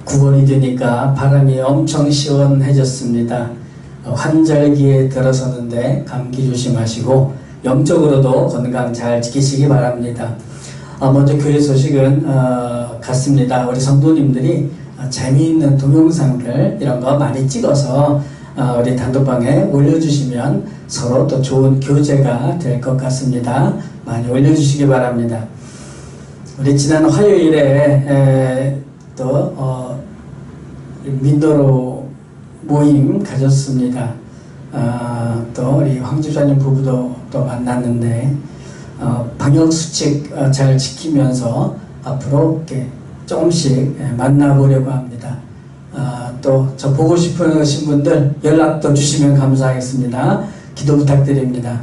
9월이 되니까 바람이 엄청 시원해졌습니다. 환절기에 들어서는데 감기 조심하시고 영적으로도 건강 잘 지키시기 바랍니다. 먼저 교회 소식은 같습니다. 우리 성도님들이 재미있는 동영상들 이런 거 많이 찍어서 우리 단톡방에 올려주시면 서로 또 좋은 교재가 될 것 같습니다. 많이 올려주시기 바랍니다. 우리 지난 화요일에 또 민도로 모임 가졌습니다. 또 우리 황 집사님 부부도 또 만났는데 방역수칙 잘 지키면서 앞으로 이렇게 조금씩 만나보려고 합니다. 또 저 보고 싶으신 분들 연락도 주시면 감사하겠습니다. 기도 부탁드립니다.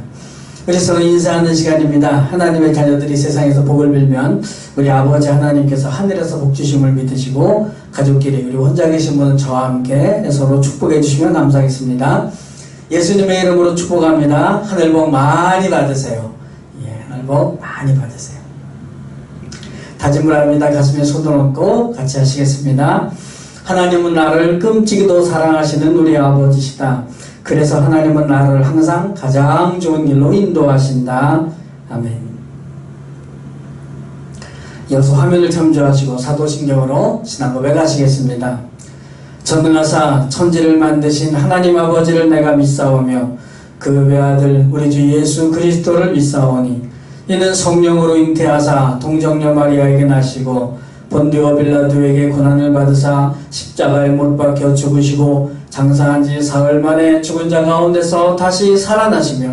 그래서 인사하는 시간입니다. 하나님의 자녀들이 세상에서 복을 빌면 우리 아버지 하나님께서 하늘에서 복 주심을 믿으시고 가족끼리 우리 혼자 계신 분은 저와 함께 서로 축복해 주시면 감사하겠습니다. 예수님의 이름으로 축복합니다. 하늘 복 많이 받으세요. 하늘 복 많이 받으세요. 다짐을 합니다. 가슴에 손을 얹고 같이 하시겠습니다. 하나님은 나를 끔찍이도 사랑하시는 우리 아버지시다. 그래서 하나님은 나를 항상 가장 좋은 길로 인도하신다. 아멘. 이어서 화면을 참조하시고 사도신경으로 신앙 고백하시겠습니다. 전능하사 천지를 만드신 하나님 아버지를 내가 믿사오며 그 외아들 우리 주 예수 그리스도를 믿사오니 이는 성령으로 잉태하사 동정녀 마리아에게 나시고 본디오 빌라도에게 고난을 받으사 십자가에 못 박혀 죽으시고 장사한 지 사흘 만에 죽은 자 가운데서 다시 살아나시며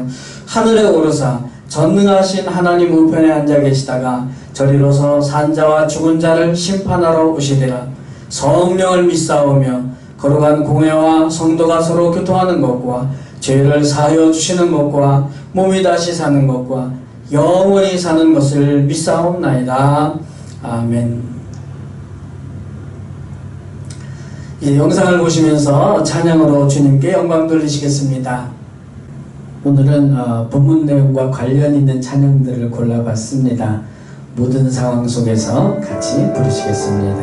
하늘에 오르사 전능하신 하나님 우편에 앉아 계시다가 저리로서 산자와 죽은 자를 심판하러 오시리라. 성령을 믿사오며 거룩한 공회와 성도가 서로 교통하는 것과 죄를 사하여 주시는 것과 몸이 다시 사는 것과 영원히 사는 것을 믿사옵나이다. 아멘. 이 영상을 보시면서 찬양으로 주님께 영광 돌리시겠습니다. 오늘은 본문 내용과 관련 있는 찬양들을 골라봤습니다. 모든 상황 속에서 같이 부르시겠습니다.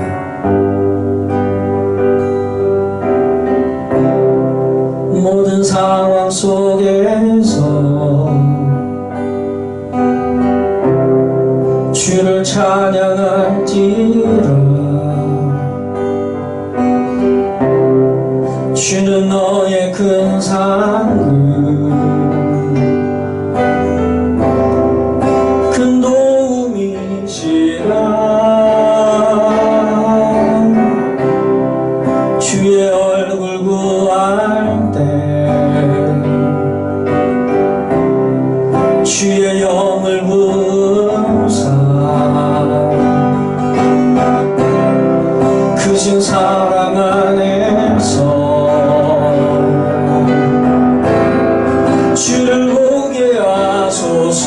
모든 상황 속에서 주를 찬양할지라. 주는 너의 큰 상급 큰 도움이시라. 주의 얼굴 구할 때 주의 영을 부으사 크신 사랑 안에서 주를 보게 하소서.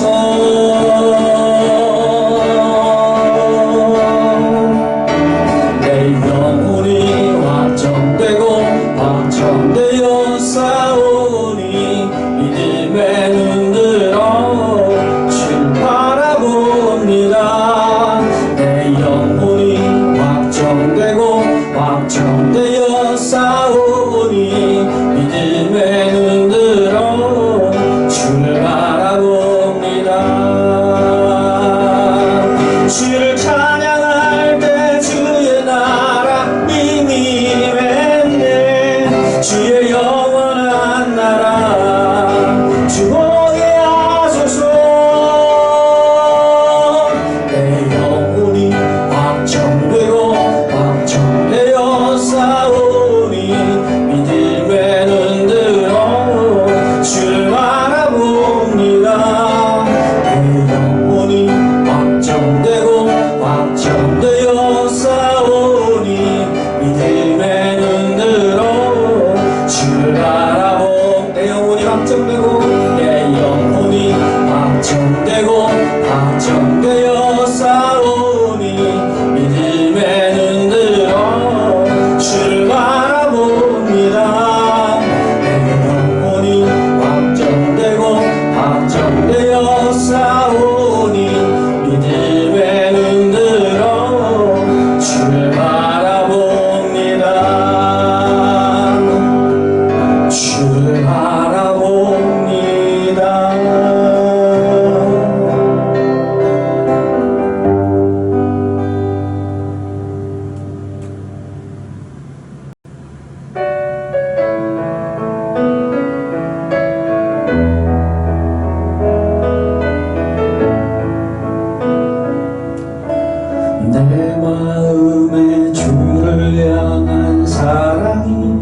내 마음에 주를 향한 사랑이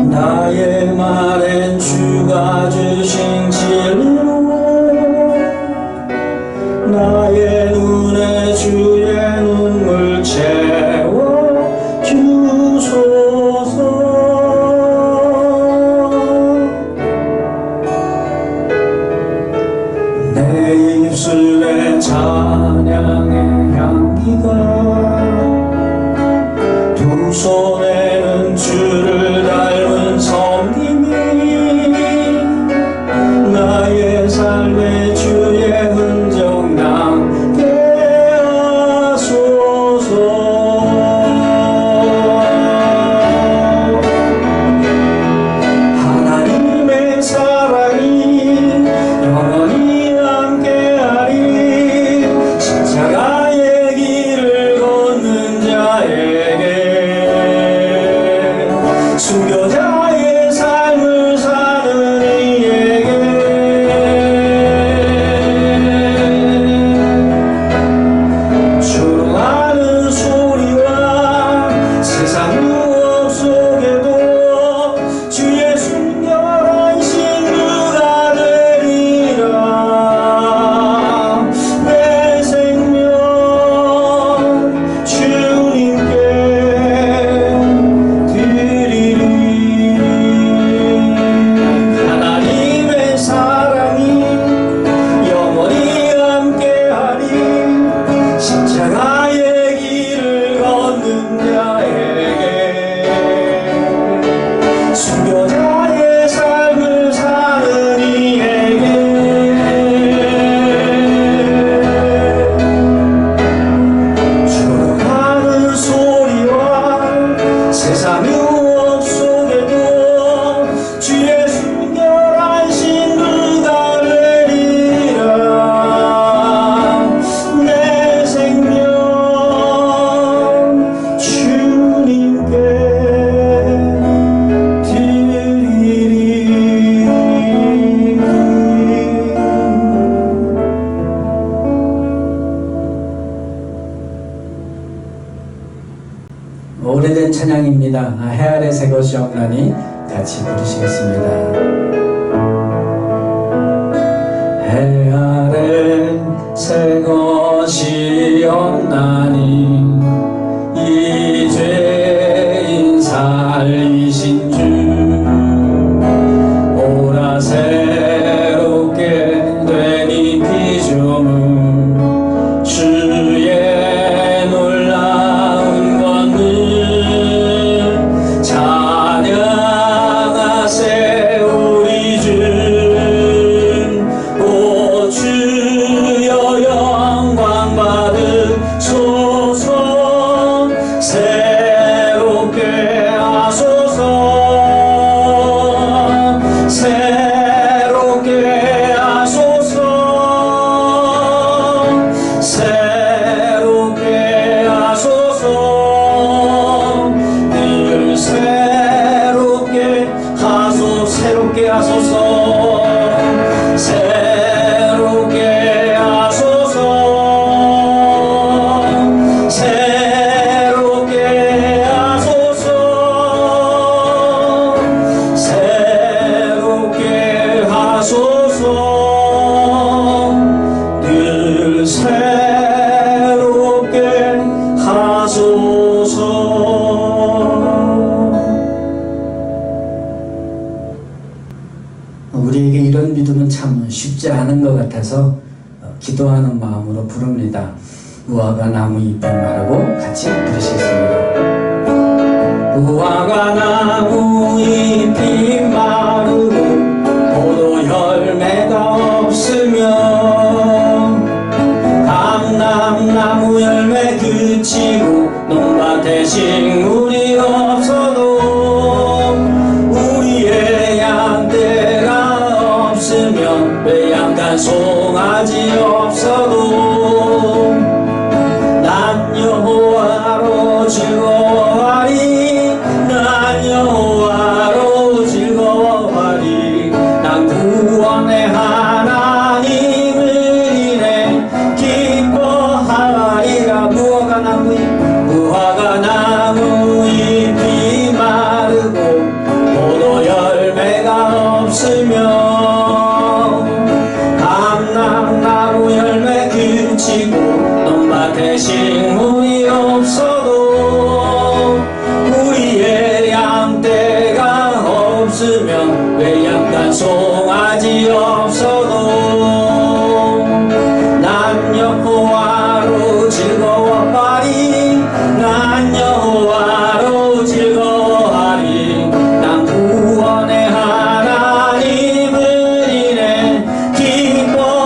나의 말엔 주가 주신 진리로 나의 눈에 주의 눈물 채워 주소서. 내 입술에 찬양의 향기가 두 손에는 주를 닮은 섬김이 나의 삶에 주의 흔적 남게 하소서. 하나님의 사랑이 영원히 함께하리. 십자가의 길을 걷는 자에게 순교자의 삶을 사는 이에게 조롱하는 소리와 세상 유혹 속에도 주의 순결한 신부가 되리라. 내 생명 주님께 드리리. 하나님의 사랑이 영원히 함께하리. 십자가의 길을 걷는 자에게 순교자의 삶을 사는 이에게 조롱하는 소리와 세상 유혹 속에도 주의 순결한 신부가 되리라. 내 생명 주님께 드리리. 오래된 찬양입니다. 해 아래 새 것이 없나니 같이 부르시겠습니다. 해 아래 새 것이 없나니 이 죄인 살리신 주 오라 새롭게 된 이 피조물 주의 놀라운 권능 찬양하세 우리 주. 오 주여 영광 받으소서. 새롭게 하소서. 새롭게 하소서. 새롭게 하소서. 늘 새롭게 하소서. 새롭게 하소서. 새롭게 하소서. 새롭게 하소서. 새롭게 하소서. 늘 새롭게 하소서. 우리에게 이런 믿음은 참 쉽지 않은 것 같아서 기도하는 마음으로 부릅니다. 무화과 나무 잎이 마르고 같이 부르시겠습니다. 무화과 나무 잎이 마르고 포도 열매가 없으면 감람나무 열매 그치고 논밭에 식물이 없어도 우리의 양떼가 없으면 외양간 송아지 없어도 난 여호와로 즐거워하리. 난 여호와로 즐거워하리. 난 구원의 하나님을 인해 기뻐하리. 집안에 식물이 없어도 우리의 양떼가 없으면 외양간 송아지 없어도 난 여호와로 즐거워하리 난 여호와로 즐거워하리 난 구원의 하나님을 인해 기뻐하리라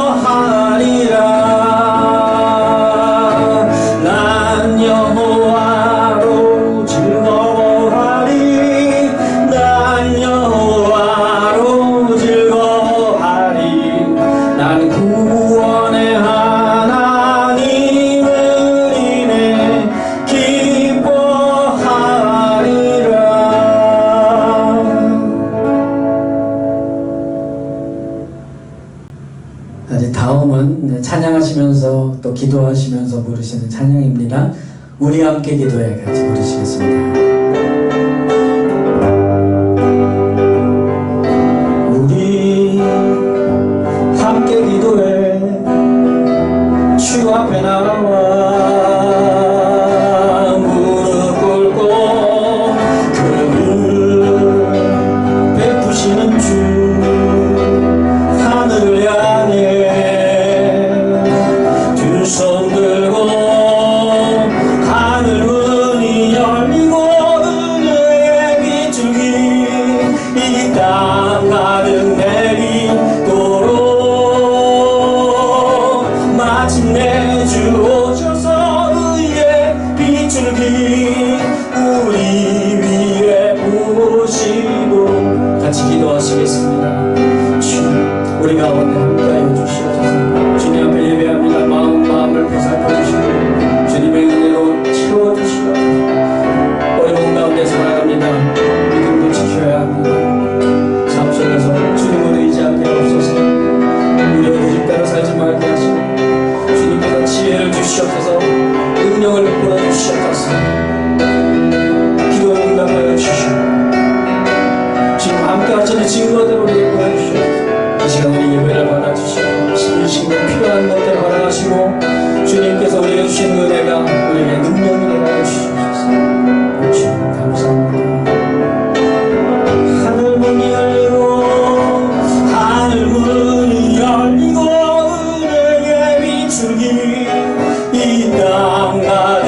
난 여호와로 즐거워하리 난 여호와로 즐거워하리 난 구원의 하나님을 인해 기뻐하리라. 이제 다음은 찬양하시면서 또 기도하시면서 부르시는 찬양입니다. 우리 함께 기도해 같이 부르시겠습니다. 우리 함께 기도해 주 앞에 나와 무릎 꿇고 그를 베푸시는 주 하늘을 향해 두 손 들고 하늘 문이 열리고 은혜의 비줄기 이 땅 가득 내리도록 마침내 주 오셔서 의의 비줄기 우리 위에 부으시도록 같이 기도하시겠습니다. 주 우리 가운데 함께하여 주시옵소서. 주님 앞에 예배합니다. 마음을 보살펴 주시고 주님의 은혜로 채워주시고 어려운 가운데 살아갑니다. 믿음도 지켜야 합니다. 삶 속에서 주님을 의지하게 하옵소서. 우리의 고집대로 살지 말게 하시고 주님께서 지혜를 주시옵소서. 능력을 베풀어 주시옵소서. 기도를 응답하여 주시고 지금 함께 하시는 증거대로 우리에게 보여주시옵소서. 이 시간 우리 예배를 받아주시고 신실신고 필요한 것들을 받아가시고 주님께서 우리에게 주신 은혜가 우리에게 능력이 되게 하여 주시옵소서. 주님 감사합니다. 하늘 문이 열리고 하늘 문이 열리고 은혜의 비줄기 이 땅 가득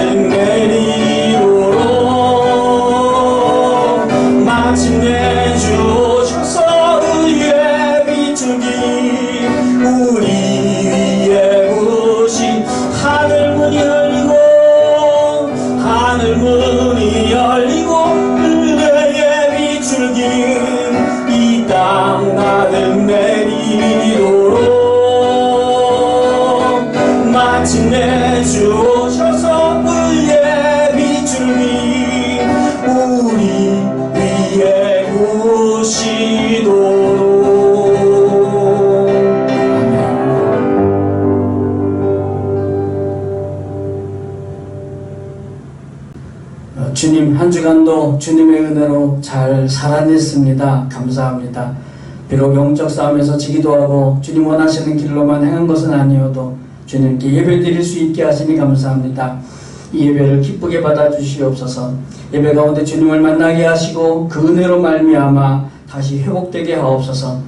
내리도록 마침내 주 오셔서 의의 비줄기 우리 위에 부으신 하늘 문이 열리고 하늘 문이 열리고 은혜의 비줄기 이 땅 가득 내리도록 마침내 주 오셔서 의의 비줄기 우리 위에 부으시도록. 주님 한 주간도 주님의 은혜로 잘 살아냈습니다. 감사합니다. 비록 영적 싸움에서 지기도 하고 주님 원하시는 길로만 행한 것은 아니어도 주님께 예배 드릴 수 있게 하시니 감사합니다. 이 예배를 기쁘게 받아주시옵소서. 예배 가운데 주님을 만나게 하시고 그 은혜로 말미암아 다시 회복되게 하옵소서.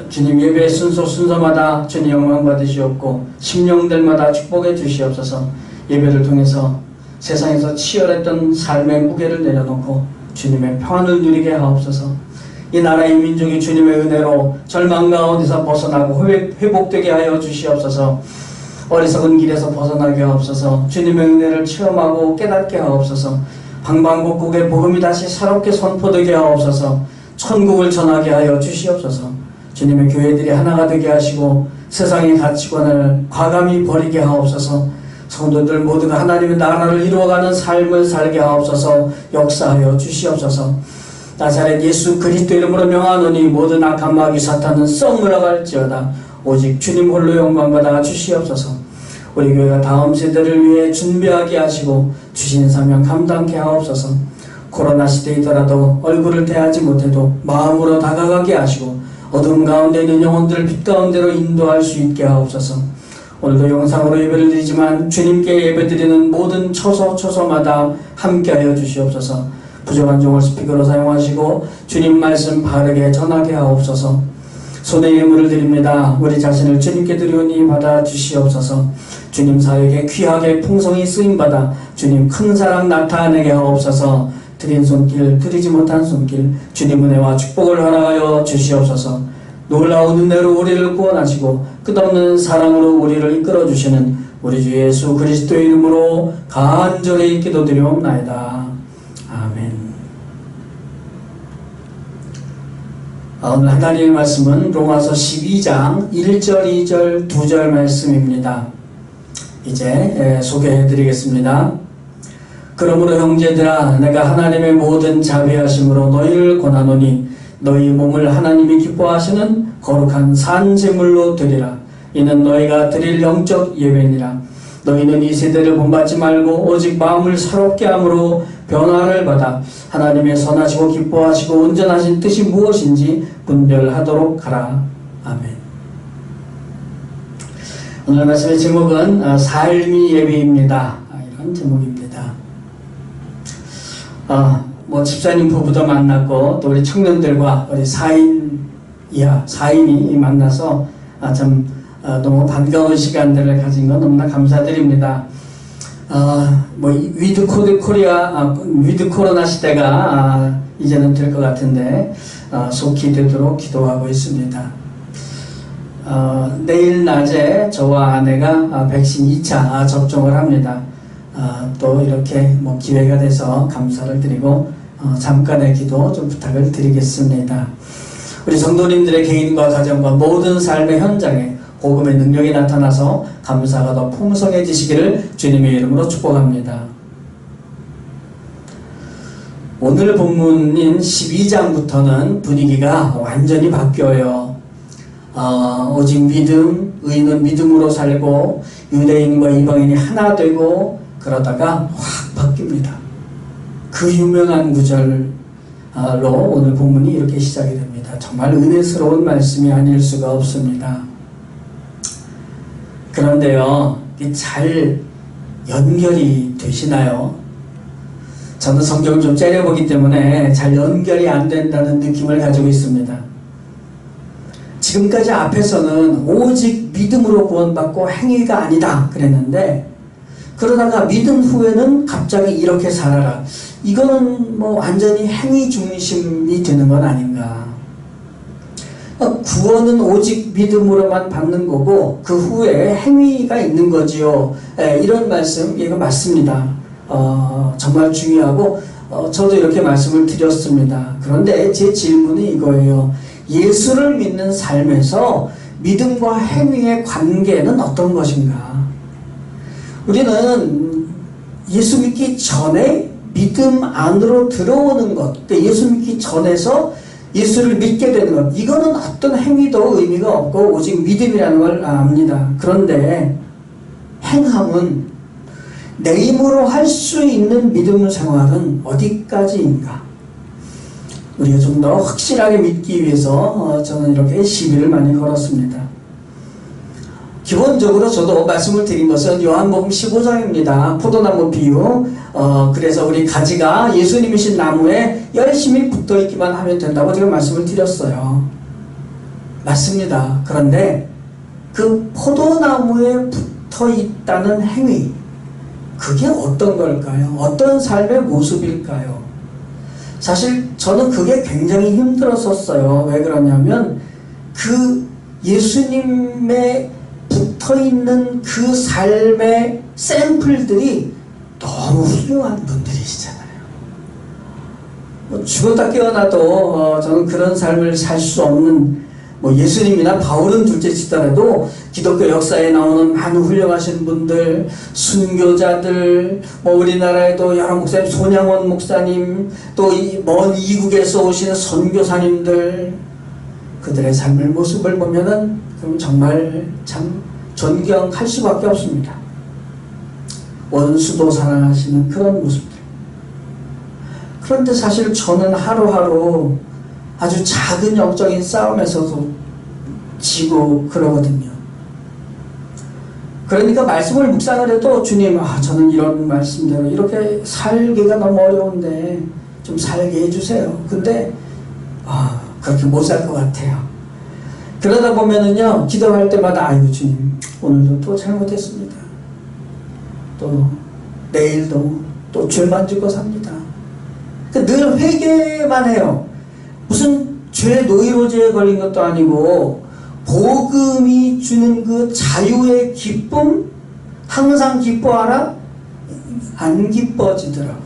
주님 예배의 순서마다 주님 영광 받으시옵고 심령들마다 축복해 주시옵소서. 예배를 통해서 세상에서 치열했던 삶의 무게를 내려놓고 주님의 평안을 누리게 하옵소서. 이 나라의 민족이 주님의 은혜로 절망 가운데서 벗어나고 회복되게 하여 주시옵소서. 어리석은 길에서 벗어나게 하옵소서. 주님의 은혜를 체험하고 깨닫게 하옵소서. 방방곡곡에 복음이 다시 새롭게 선포되게 하옵소서. 천국을 전하게 하여 주시옵소서. 주님의 교회들이 하나가 되게 하시고 세상의 가치관을 과감히 버리게 하옵소서. 성도들 모두가 하나님의 나라를 이루어가는 삶을 살게 하옵소서. 역사하여 주시옵소서. 나사렛 예수 그리스도 이름으로 명하노니 모든 악한 마귀 사탄은 썩 물러갈지어다. 오직 주님 홀로 영광받아 주시옵소서. 우리 교회가 다음 세대를 위해 준비하게 하시고 주신 사명 감당케 하옵소서. 코로나 시대이더라도 얼굴을 대하지 못해도 마음으로 다가가게 하시고 어둠 가운데 있는 영혼들을 빛 가운데로 인도할 수 있게 하옵소서. 오늘도 영상으로 예배를 드리지만 주님께 예배드리는 모든 처소처소마다 함께하여 주시옵소서. 부족한 종을 스피커로 사용하시고 주님 말씀 바르게 전하게 하옵소서. 손에 예물을 드립니다. 우리 자신을 주님께 드리오니 받아 주시옵소서. 주님 사역에 귀하게 풍성히 쓰임받아 주님 큰 사랑 나타내게 하옵소서. 드린 손길, 드리지 못한 손길, 주님 은혜와 축복을 허락하여 주시옵소서. 놀라운 은혜로 우리를 구원하시고 끝없는 사랑으로 우리를 이끌어주시는 우리 주 예수 그리스도의 이름으로 간절히 기도드리옵나이다. 아멘. 오늘 하나님의 말씀은 로마서 12장 1절, 2절, 2절 말씀입니다. 이제 소개해드리겠습니다. 그러므로 형제들아, 내가 하나님의 모든 자비하심으로 너희를 권하노니 너희 몸을 하나님이 기뻐하시는 거룩한 산 제물로 드리라. 이는 너희가 드릴 영적 예배니라. 너희는 이 세대를 본받지 말고 오직 마음을 새롭게 함으로 변화를 받아 하나님의 선하시고 기뻐하시고 온전하신 뜻이 무엇인지 분별하도록 하라. 아멘. 오늘 말씀의 제목은 삶이 예배입니다. 이런 제목입니다. 집사님 부부도 만났고 또 우리 청년들과 우리 4인 이하 4인이 만나서 너무 반가운 시간들을 가진 건 너무나 감사드립니다. 위드 코로나 시대가 이제는 될 것 같은데 속히 되도록 기도하고 있습니다. 내일 낮에 저와 아내가 백신 2차 접종을 합니다. 또 이렇게 기회가 돼서 감사를 드리고 잠깐의 기도 좀 부탁을 드리겠습니다. 우리 성도님들의 개인과 가정과 모든 삶의 현장에 복음의 능력이 나타나서 감사가 더 풍성해지시기를 주님의 이름으로 축복합니다. 오늘 본문인 12장부터는 분위기가 완전히 바뀌어요. 오직 믿음, 의인은 믿음으로 살고 유대인과 이방인이 하나 되고 그러다가 확 바뀝니다. 그 유명한 구절로 오늘 본문이 이렇게 시작이 됩니다. 정말 은혜스러운 말씀이 아닐 수가 없습니다. 그런데요, 잘 연결이 되시나요? 저는 성경을 좀 째려보기 때문에 잘 연결이 안 된다는 느낌을 가지고 있습니다. 지금까지 앞에서는 오직 믿음으로 구원받고 행위가 아니다 그랬는데, 그러다가 믿음 후에는 갑자기 이렇게 살아라. 이거는 완전히 행위 중심이 되는 건 아닌가. 구원은 오직 믿음으로만 받는 거고 그 후에 행위가 있는 거지요. 이런 말씀, 이거 맞습니다. 정말 중요하고 저도 이렇게 말씀을 드렸습니다. 그런데 제 질문이 이거예요. 예수를 믿는 삶에서 믿음과 행위의 관계는 어떤 것인가? 우리는 예수 믿기 전에 믿음 안으로 들어오는 것, 예수 믿기 전에서 예수를 믿게 되는 것, 이거는 어떤 행위도 의미가 없고 오직 믿음이라는 걸 압니다. 그런데 행함은 내 힘으로 할 수 있는 믿음 생활은 어디까지인가? 우리가 좀 더 확실하게 믿기 위해서 저는 이렇게 시비를 많이 걸었습니다. 기본적으로 저도 말씀을 드린 것은 요한복음 15장입니다. 포도나무 비유. 그래서 우리 가지가 예수님이신 나무에 열심히 붙어있기만 하면 된다고 제가 말씀을 드렸어요. 맞습니다. 그런데 그 포도나무에 붙어있다는 행위, 그게 어떤 걸까요? 어떤 삶의 모습일까요? 사실 저는 그게 굉장히 힘들었었어요. 왜 그러냐면 그 예수님의 붙어있는 그 삶의 샘플들이 너무 훌륭한 분들이시잖아요. 죽었다 깨어나도 저는 그런 삶을 살 수 없는 예수님이나 바울은 둘째 치더라도 기독교 역사에 나오는 많은 훌륭하신 분들, 순교자들, 우리나라에도 여러 목사님, 손양원 목사님, 또 먼 이국에서 오시는 선교사님들, 그들의 삶의 모습을 보면은 정말 참 존경할 수밖에 없습니다. 원수도 사랑하시는 그런 모습들. 그런데 사실 저는 하루하루 아주 작은 영적인 싸움에서도 지고 그러거든요. 그러니까 말씀을 묵상을 해도 주님, 저는 이런 말씀대로 이렇게 살기가 너무 어려운데 좀 살게 해주세요. 근데 그렇게 못 살 것 같아요. 그러다 보면은요, 기도할 때마다 아이고 주님, 오늘도 또 잘못했습니다. 또 내일도 또 죄만 짓고 삽니다. 늘 회개만 해요. 무슨 죄 노이로제에 걸린 것도 아니고 복음이 주는 그 자유의 기쁨, 항상 기뻐하라? 안 기뻐지더라고요.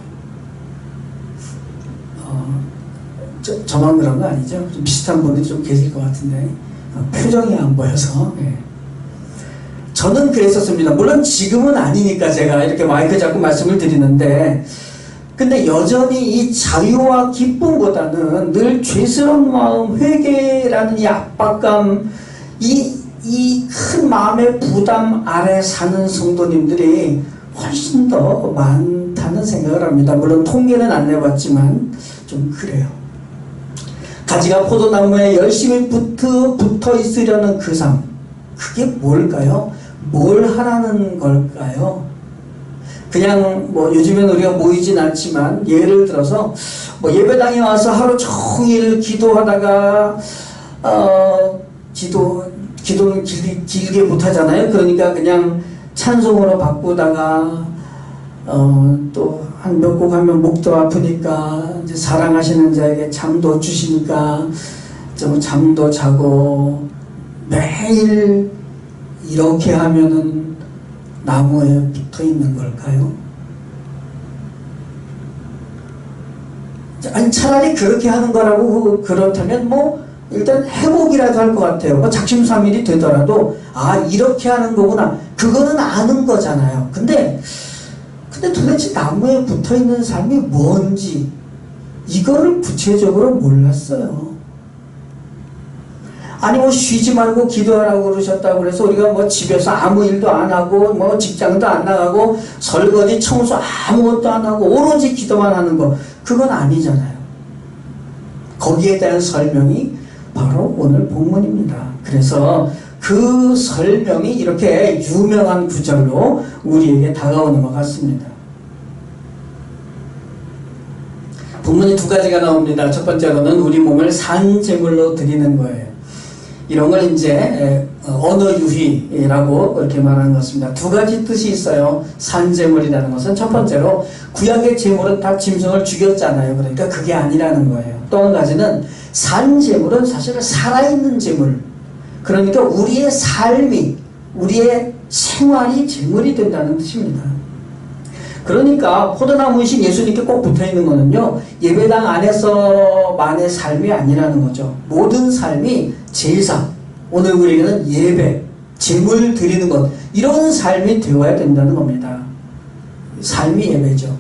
저만 그런 거 아니죠? 좀 비슷한 분이 좀 계실 것 같은데 표정이 안 보여서. 저는 그랬었습니다. 물론 지금은 아니니까 제가 이렇게 마이크 잡고 말씀을 드리는데, 근데 여전히 이 자유와 기쁨보다는 늘 죄스러운 마음, 회개라는 이 압박감, 이 큰 마음의 부담 아래 사는 성도님들이 훨씬 더 많다는 생각을 합니다. 물론 통계는 안 내봤지만 좀 그래요. 가지가 포도나무에 열심히 붙어 있으려는 그 삶, 그게 뭘까요? 뭘 하라는 걸까요? 그냥 요즘엔 우리가 모이진 않지만 예를 들어서 예배당에 와서 하루 종일 기도하다가 기도는 길게 못하잖아요. 그러니까 그냥 찬송으로 바꾸다가 또 한 몇 곡 하면 목도 아프니까 이제 사랑하시는 자에게 잠도 주시니까 좀 잠도 자고, 매일 이렇게 하면은 나무에 붙어 있는 걸까요? 아니, 차라리 그렇게 하는 거라고 그렇다면 일단 회복이라도 할 것 같아요. 작심삼일이 되더라도 이렇게 하는 거구나, 그거는 아는 거잖아요. 근데 도대체 나무에 붙어있는 삶이 뭔지 이거를 구체적으로 몰랐어요. 아니 쉬지 말고 기도하라고 그러셨다고 그래서 우리가 집에서 아무 일도 안 하고 직장도 안 나가고 설거지 청소 아무것도 안 하고 오로지 기도만 하는 거, 그건 아니잖아요. 거기에 대한 설명이 바로 오늘 본문입니다. 그래서 그 설명이 이렇게 유명한 구절로 우리에게 다가오는 것 같습니다. 본문이 두 가지가 나옵니다. 첫 번째로는 우리 몸을 산제물로 드리는 거예요. 이런 걸 이제 언어유희라고 그렇게 말하는 것입니다. 두 가지 뜻이 있어요. 산제물이라는 것은 첫 번째로 구약의 제물은 다 짐승을 죽였잖아요. 그러니까 그게 아니라는 거예요. 또 한 가지는 산제물은 사실은 살아있는 제물, 그러니까 우리의 삶이, 우리의 생활이 제물이 된다는 뜻입니다. 그러니까 포도나무이신 예수님께 꼭 붙어있는 거는요, 예배당 안에서만의 삶이 아니라는 거죠. 모든 삶이 제사, 오늘 우리에게는 예배, 제물 드리는 것, 이런 삶이 되어야 된다는 겁니다. 삶이 예배죠.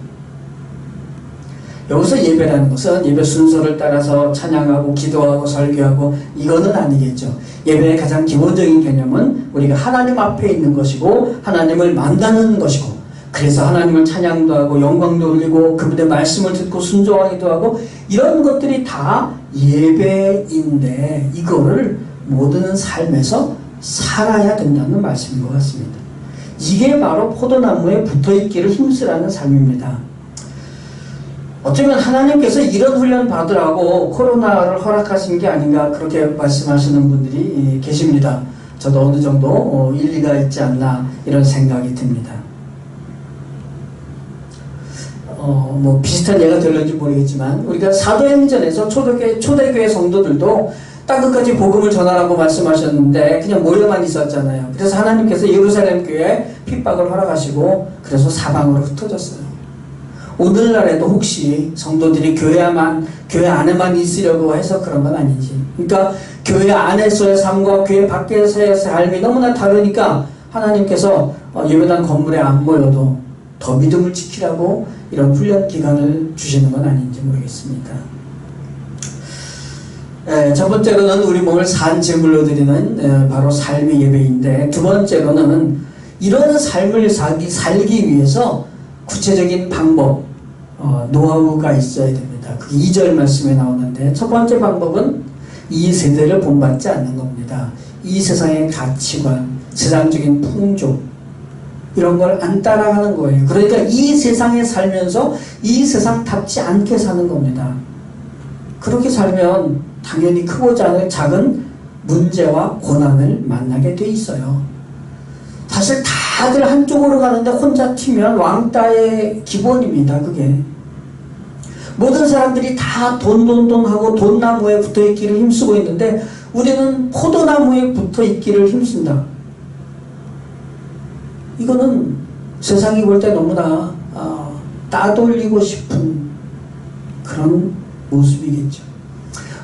여기서 예배라는 것은 예배 순서를 따라서 찬양하고 기도하고 설교하고 이거는 아니겠죠. 예배의 가장 기본적인 개념은 우리가 하나님 앞에 있는 것이고 하나님을 만나는 것이고, 그래서 하나님을 찬양도 하고 영광도 올리고 그분의 말씀을 듣고 순종하기도 하고, 이런 것들이 다 예배인데 이거를 모든 삶에서 살아야 된다는 말씀인 것 같습니다. 이게 바로 포도나무에 붙어있기를 힘쓰라는 삶입니다. 어쩌면 하나님께서 이런 훈련 받으라고 코로나를 허락하신 게 아닌가, 그렇게 말씀하시는 분들이 계십니다. 저도 어느 정도 일리가 있지 않나 이런 생각이 듭니다. 비슷한 예가 될는지 모르겠지만 우리가 사도행전에서 초대교회 성도들도 땅끝까지 복음을 전하라고 말씀하셨는데 그냥 모여만 있었잖아요. 그래서 하나님께서 예루살렘 교회에 핍박을 허락하시고 그래서 사방으로 흩어졌어요. 오늘날에도 혹시 성도들이 교회 안에만 있으려고 해서 그런 건 아닌지, 그러니까 교회 안에서의 삶과 교회 밖에서의 삶이 너무나 다르니까 하나님께서 예배당 건물에 안 모여도 더 믿음을 지키라고 이런 훈련 기간을 주시는 건 아닌지 모르겠습니다. 첫 번째로는 우리 몸을 산 제물로 드리는 바로 삶의 예배인데, 두 번째로는 이런 삶을 살기 위해서 구체적인 방법, 노하우가 있어야 됩니다. 그게 2절 말씀에 나오는데, 첫 번째 방법은 이 세대를 본받지 않는 겁니다. 이 세상의 가치관, 세상적인 풍조, 이런 걸 안 따라가는 거예요. 그러니까 이 세상에 살면서 이 세상답지 않게 사는 겁니다. 그렇게 살면 당연히 크고 작은 문제와 고난을 만나게 돼 있어요. 사실 다들 한쪽으로 가는데 혼자 튀면 왕따의 기본입니다. 그게 모든 사람들이 다 돈 하고 돈나무에 붙어있기를 힘쓰고 있는데 우리는 포도나무에 붙어있기를 힘쓴다. 이거는 세상이 볼 때 너무나 따돌리고 싶은 그런 모습이겠죠.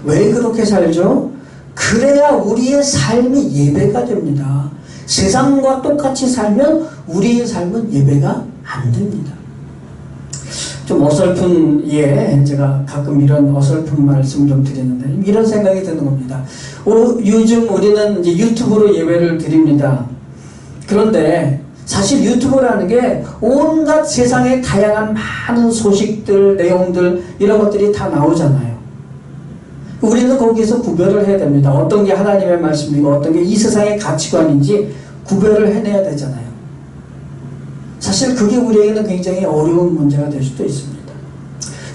왜 그렇게 살죠? 그래야 우리의 삶이 예배가 됩니다. 세상과 똑같이 살면 우리의 삶은 예배가 안 됩니다. 좀 어설픈 제가 가끔 이런 어설픈 말씀 좀 드리는데 이런 생각이 드는 겁니다. 요즘 우리는 이제 유튜브로 예배를 드립니다. 그런데 사실 유튜브라는 게 온갖 세상의 다양한 많은 소식들, 내용들 이런 것들이 다 나오잖아요. 우리는 거기에서 구별을 해야 됩니다. 어떤 게 하나님의 말씀이고 어떤 게 이 세상의 가치관인지 구별을 해내야 되잖아요. 사실 그게 우리에게는 굉장히 어려운 문제가 될 수도 있습니다.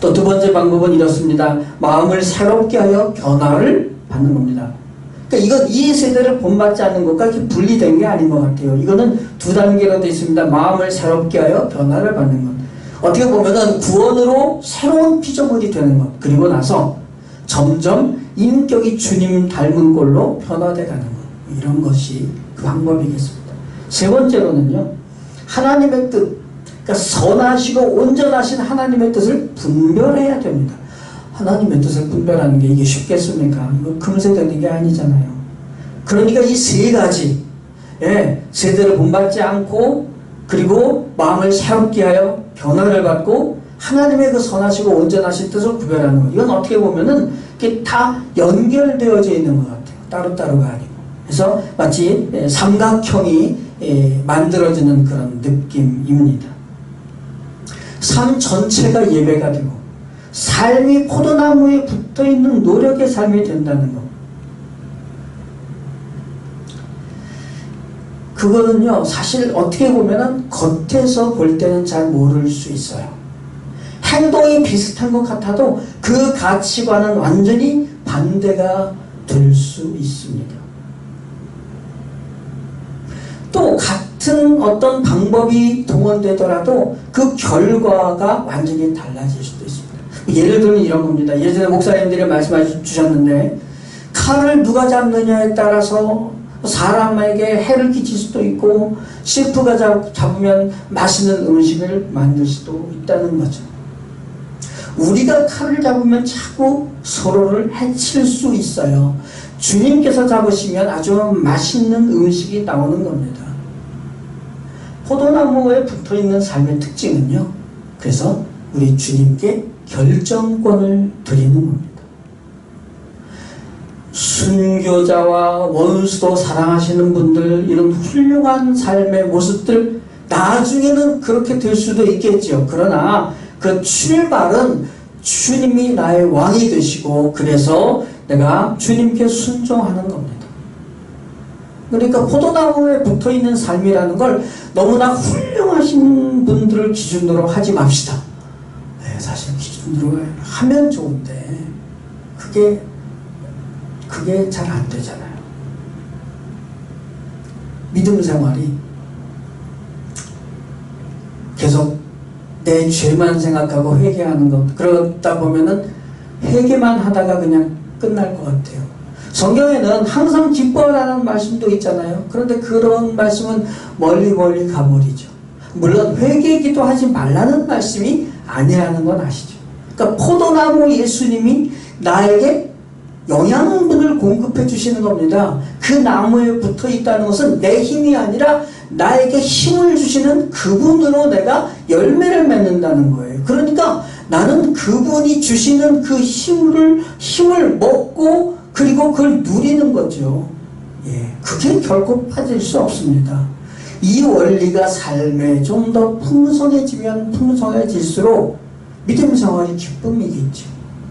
또 두 번째 방법은 이렇습니다. 마음을 새롭게 하여 변화를 받는 겁니다. 그러니까 이건 이 세대를 본받지 않는 것과 이렇게 분리된 게 아닌 것 같아요. 이거는 두 단계로 되어 있습니다. 마음을 새롭게 하여 변화를 받는 것. 어떻게 보면은 구원으로 새로운 피조물이 되는 것. 그리고 나서 점점 인격이 주님 닮은 꼴로 변화돼 가는 것. 이런 것이 그 방법이겠습니다. 세 번째로는요. 하나님의 뜻. 그러니까 선하시고 온전하신 하나님의 뜻을 분별해야 됩니다. 하나님의 뜻을 분별하는 게 이게 쉽겠습니까? 금세 되는 게 아니잖아요. 그러니까 이 세 가지, 세대를 본받지 않고, 그리고 마음을 새롭게 하여 변화를 받고, 하나님의 그 선하시고 온전하신 뜻을 구별하는 것. 이건 어떻게 보면은 이게 다 연결되어져 있는 것 같아요. 따로따로가 아니고. 그래서 마치 삼각형이 만들어지는 그런 느낌입니다. 삶 전체가 예배가 되고, 삶이 포도나무에 붙어있는 노력의 삶이 된다는 것. 그거는요, 사실 어떻게 보면은 겉에서 볼 때는 잘 모를 수 있어요. 행동이 비슷한 것 같아도 그 가치관은 완전히 반대가 될 수 있습니다. 또 같은 어떤 방법이 동원되더라도 그 결과가 완전히 달라질 수도 있습니다. 예를 들면 이런 겁니다. 예전에 목사님들이 말씀해 주셨는데 칼을 누가 잡느냐에 따라서 사람에게 해를 끼칠 수도 있고 셰프가 잡으면 맛있는 음식을 만들 수도 있다는 거죠. 우리가 칼을 잡으면 자꾸 서로를 해칠 수 있어요. 주님께서 잡으시면 아주 맛있는 음식이 나오는 겁니다. 포도나무에 붙어있는 삶의 특징은요. 그래서 우리 주님께 결정권을 드리는 겁니다. 순교자와 원수도 사랑하시는 분들, 이런 훌륭한 삶의 모습들 나중에는 그렇게 될 수도 있겠죠. 그러나 그 출발은 주님이 나의 왕이 되시고 그래서 내가 주님께 순종하는 겁니다. 그러니까 포도나무에 붙어있는 삶이라는 걸 너무나 훌륭하신 분들을 기준으로 하지 맙시다. 사실 기준으로 하면 좋은데 그게 잘 안 되잖아요. 믿음 생활이 계속 내 죄만 생각하고 회개하는 것, 그러다 보면은 회개만 하다가 그냥 끝날 것 같아요. 성경에는 항상 기뻐하라는 말씀도 있잖아요. 그런데 그런 말씀은 멀리 가버리죠. 물론 회개기도 하지 말라는 말씀이 아니라는 건 아시죠. 그러니까 포도나무 예수님이 나에게 영양분을 공급해 주시는 겁니다. 그 나무에 붙어 있다는 것은 내 힘이 아니라 나에게 힘을 주시는 그분으로 내가 열매를 맺는다는 거예요. 그러니까 나는 그분이 주시는 그 힘을 먹고 그리고 그걸 누리는 거죠. 그게 결코 빠질 수 없습니다. 이 원리가 삶에 좀 더 풍성해지면 풍성해질수록 믿음 생활이 기쁨이겠죠.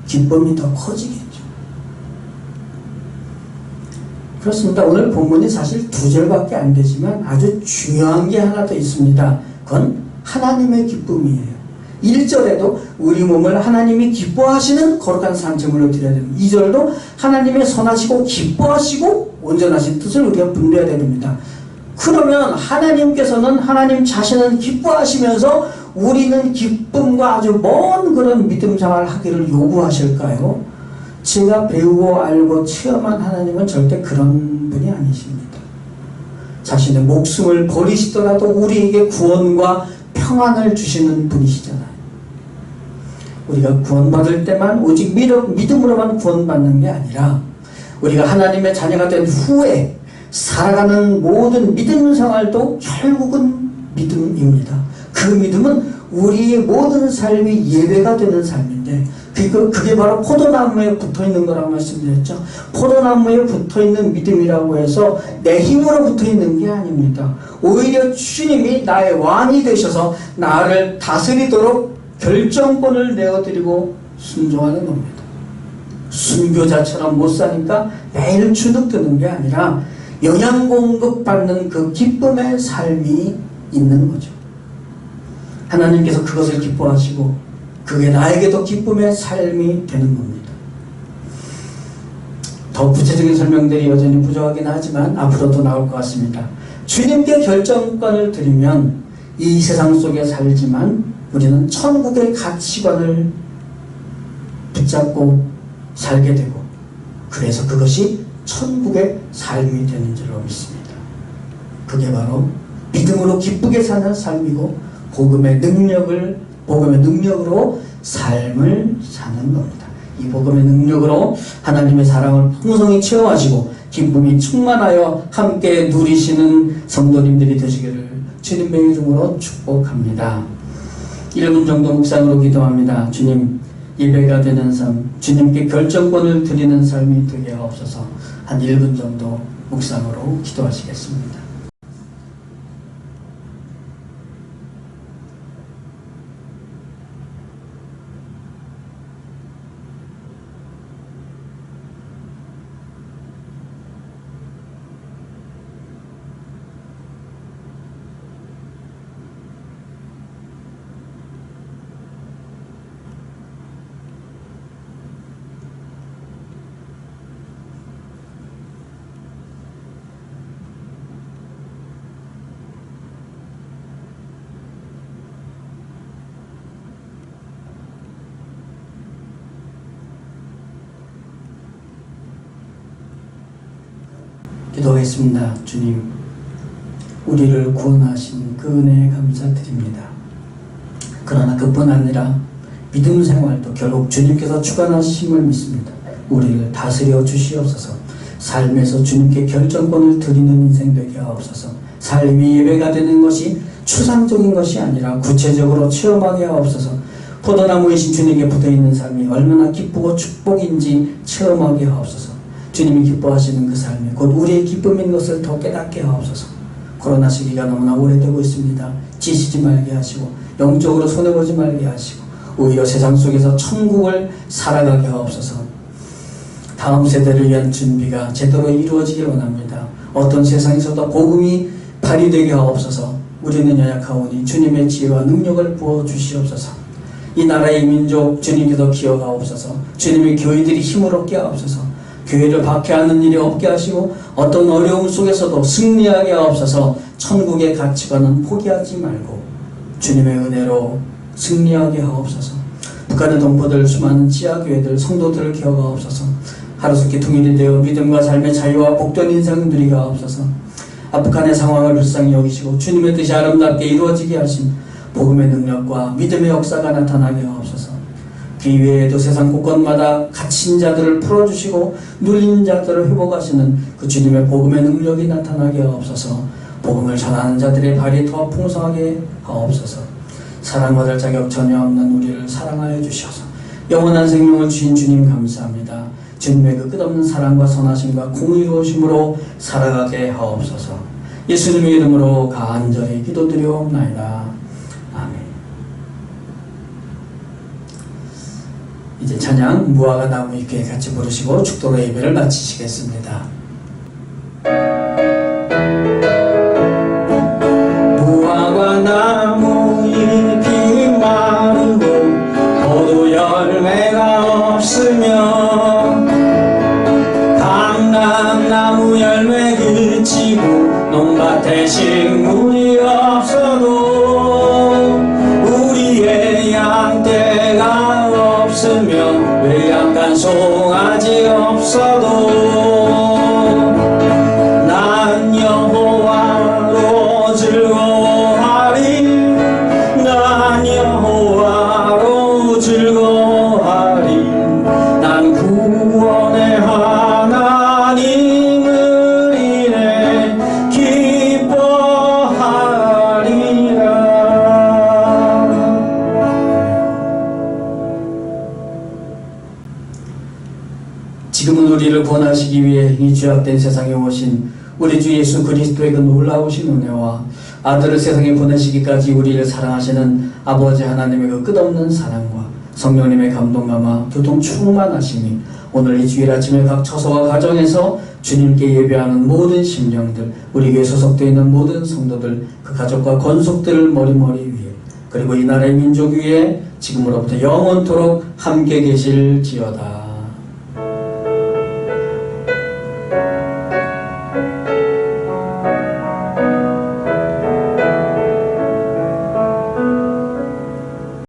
기쁨이 더 커지겠죠. 그렇습니다. 오늘 본문이 사실 2절밖에 안 되지만 아주 중요한 게 하나 더 있습니다. 그건 하나님의 기쁨이에요. 1절에도 우리 몸을 하나님이 기뻐하시는 거룩한 산제물로 드려야 됩니다. 2절도 하나님의 선하시고 기뻐하시고 온전하신 뜻을 우리가 분별해야 됩니다. 그러면 하나님께서는 하나님 자신은 기뻐하시면서 우리는 기쁨과 아주 먼 그런 믿음 생활을 하기를 요구하실까요? 제가 배우고 알고 체험한 하나님은 절대 그런 분이 아니십니다. 자신의 목숨을 버리시더라도 우리에게 구원과 평안을 주시는 분이시잖아요. 우리가 구원받을 때만 오직 믿음으로만 구원받는 게 아니라 우리가 하나님의 자녀가 된 후에 살아가는 모든 믿음 생활도 결국은 믿음입니다. 그 믿음은 우리의 모든 삶이 예배가 되는 삶인데 그게 바로 포도나무에 붙어있는 거라고 말씀드렸죠. 포도나무에 붙어있는 믿음이라고 해서 내 힘으로 붙어있는 게 아닙니다. 오히려 주님이 나의 왕이 되셔서 나를 다스리도록 결정권을 내어드리고 순종하는 겁니다. 순교자처럼 못 사니까 매일 주눅드는 게 아니라 영양 공급받는 그 기쁨의 삶이 있는 거죠. 하나님께서 그것을 기뻐하시고 그게 나에게도 기쁨의 삶이 되는 겁니다. 더 구체적인 설명들이 여전히 부족하긴 하지만 앞으로도 나올 것 같습니다. 주님께 결정권을 드리면 이 세상 속에 살지만 우리는 천국의 가치관을 붙잡고 살게 되고 그래서 그것이 천국의 삶이 되는 줄로 믿습니다. 그게 바로 믿음으로 기쁘게 사는 삶이고 복음의 능력으로 삶을 사는 겁니다. 이 복음의 능력으로 하나님의 사랑을 풍성히 체험하시고 기쁨이 충만하여 함께 누리시는 성도님들이 되시기를 주님의 이름으로 축복합니다. 1분 정도 묵상으로 기도합니다. 주님, 예배가 되는 삶, 주님께 결정권을 드리는 삶이 되게 하옵소서. 한 1분 정도 묵상으로 기도하시겠습니다. 기도하겠습니다. 주님, 우리를 구원하신 그 은혜에 감사드립니다. 그러나 그뿐 아니라 믿음 생활도 결국 주님께서 주관하심을 믿습니다. 우리를 다스려 주시옵소서. 삶에서 주님께 결정권을 드리는 인생 되게 하옵소서. 삶이 예배가 되는 것이 추상적인 것이 아니라 구체적으로 체험하게 하옵소서. 포도나무이신 주님께 붙어있는 삶이 얼마나 기쁘고 축복인지 체험하게 하옵소서. 주님이 기뻐하시는 그 삶이 곧 우리의 기쁨인 것을 더 깨닫게 하옵소서. 코로나 시기가 너무나 오래되고 있습니다. 지치지 말게 하시고 영적으로 손해보지 말게 하시고 오히려 세상 속에서 천국을 살아가게 하옵소서. 다음 세대를 위한 준비가 제대로 이루어지길 원합니다. 어떤 세상에서도 복음이 발휘되게 하옵소서. 우리는 연약하오니 주님의 지혜와 능력을 부어주시옵소서. 이 나라의 민족 주님께서 기억하옵소서. 주님의 교회들이 힘을 얻게 하옵소서. 교회를 박해하는 일이 없게 하시고 어떤 어려움 속에서도 승리하게 하옵소서. 천국의 가치관은 포기하지 말고 주님의 은혜로 승리하게 하옵소서. 북한의 동포들, 수많은 지하교회들, 성도들을 기억하옵소서. 하루속히 통일이 되어 믿음과 삶의 자유와 복된 인생 누리게 하옵소서. 북한의 상황을 불쌍히 여기시고 주님의 뜻이 아름답게 이루어지게 하신 복음의 능력과 믿음의 역사가 나타나게 하옵소서. 그 이외에도 세상 곳곳마다 갇힌 자들을 풀어주시고 눌린 자들을 회복하시는 그 주님의 복음의 능력이 나타나게 하옵소서. 복음을 전하는 자들의 발이 더 풍성하게 하옵소서. 사랑받을 자격 전혀 없는 우리를 사랑하여 주셔서 영원한 생명을 주신 주님 감사합니다. 주님의 그 끝없는 사랑과 선하심과 공의로우심으로 살아가게 하옵소서. 예수님의 이름으로 간절히 기도드리옵나이다. 아멘. 이제 찬양 무화과 나무 잎에 같이 부르시고 축도로 예배를 마치시겠습니다. 구원하시기 위해 이 죄악된 세상에 오신 우리 주 예수 그리스도의 그 놀라우신 은혜와 아들을 세상에 보내시기까지 우리를 사랑하시는 아버지 하나님의 그 끝없는 사랑과 성령님의 감동감화 교통 충만하심이 오늘 이 주일 아침에 각 처소와 가정에서 주님께 예배하는 모든 심령들, 우리 교회 소속되어 있는 모든 성도들, 그 가족과 권속들을 머리머리 위에, 그리고 이 나라의 민족 위에 지금으로부터 영원토록 함께 계실지어다.